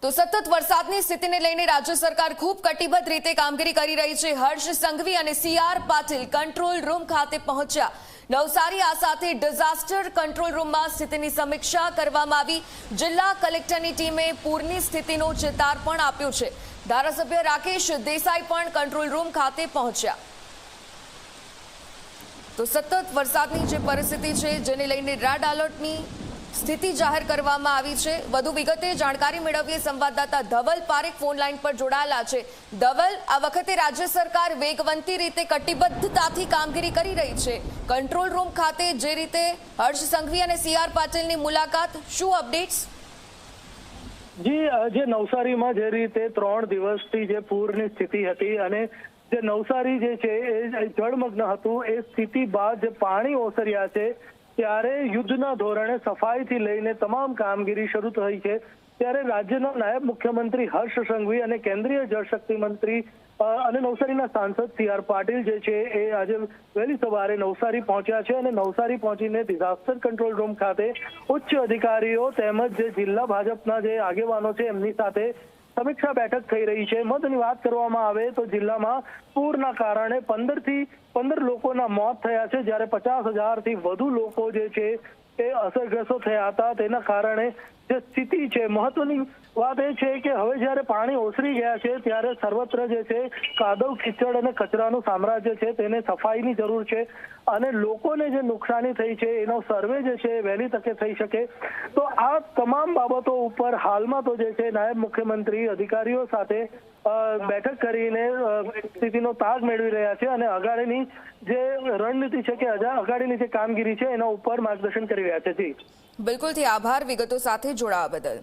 તો સતત વરસાદની સ્થિતિને લઈને રાજ્ય સરકાર ખૂબ કટિબદ્ધ રીતે કામગીરી કરી રહી છે। હર્ષ સંઘવી અને CR પાટીલ કંટ્રોલ રૂમ ખાતે પહોંચ્યા। નવસારી આ સાથે ડિઝાસ્ટર કંટ્રોલ રૂમમાં સ્થિતિની સમીક્ષા કરવામાં આવી। જિલ્લા કલેક્ટરની ટીમે પૂરની સ્થિતિનો ચિતાર પણ આપ્યો છે। ધારાસભ્ય રાકેશ દેસાઈ પણ કંટ્રોલ રૂમ ખાતે પહોંચ્યા। તો સતત વરસાદની જે પરિસ્થિતિ છે જેને લઈને રેડ એલર્ટની સ્થિતિ જાહેર કરવામાં આવી છે। વધુ વિગતે જાણકારી મેળવીએ સંવાદદાતા ધવલ પારેખ ફોન લાઈન પર જોડાયેલા છે। ધવલ, આ વખતે રાજ્ય સરકાર વેગવંતી રીતે કટિબદ્ધતાથી કામગીરી કરી રહી છે। કંટ્રોલ રૂમ ખાતે જે રીતે હર્ષ સંઘવી અને CR પાટીલની મુલાકાત, શું અપડેટ્સ? જી, જે નવસારીમાં જે રીતે 3 દિવસથી જે પૂરની સ્થિતિ હતી અને જે નવસારી જે છે એ જળમગ્ન હતું, એ સ્થિતિ બાદ જે પાણી ઓસર્યા છે ત્યારે યુદ્ધના ધોરણે સફાઈથી લઈને તમામ કામગીરી શરૂ થઈ છે। ત્યારે રાજ્યના નાયબ મુખ્યમંત્રી હર્ષ સંઘવી અને કેન્દ્રીય જળશક્તિ મંત્રી અને નવસારીના સાંસદ CR પાટીલ જે છે એ આજે વહેલી સવારે નવસારી પહોંચ્યા છે અને નવસારી પહોંચીને ડિઝાસ્ટર કંટ્રોલ રૂમ ખાતે ઉચ્ચ અધિકારીઓ તેમજ જે જિલ્લા ભાજપના જે આગેવાનો છે એમની સાથે સમીક્ષા બેઠક થઈ રહી છે। મહત્વની વાત કરવામાં આવે તો જિલ્લામાં પૂરના કારણે 15 લોકોના મોત થયા છે, જ્યારે 50,000થી વધુ લોકો જે છે એ અસરગ્રસ્ત થયા હતા। તેના કારણે જે સ્થિતિ છે, મહત્વની વાત એ છે કે હવે જ્યારે પાણી ઓસરી ગયા છે ત્યારે સર્વત્ર જે છે કાદવ કીચડ અને કચરાનું સામ્રાજ્ય છે, તેને સફાઈની જરૂર છે અને લોકોને જે નુકસાની થઈ છે એનો સર્વે જે છે વહેલી તકે થઈ શકે। તો આ તમામ બાબતો ઉપર હાલમાં તો જે છે નાયબ મુખ્યમંત્રી અધિકારીઓ સાથે બેઠક કરીને સ્થિતિનો તાગ મેળવી રહ્યા છે અને અગાડીની જે રણનીતિ છે કે અગાડીની જે કામગીરી છે એના ઉપર માર્ગદર્શન કરી રહ્યા છે। જી બિલકુલથી આભાર વિગતો સાથે જોડાવા બદલ।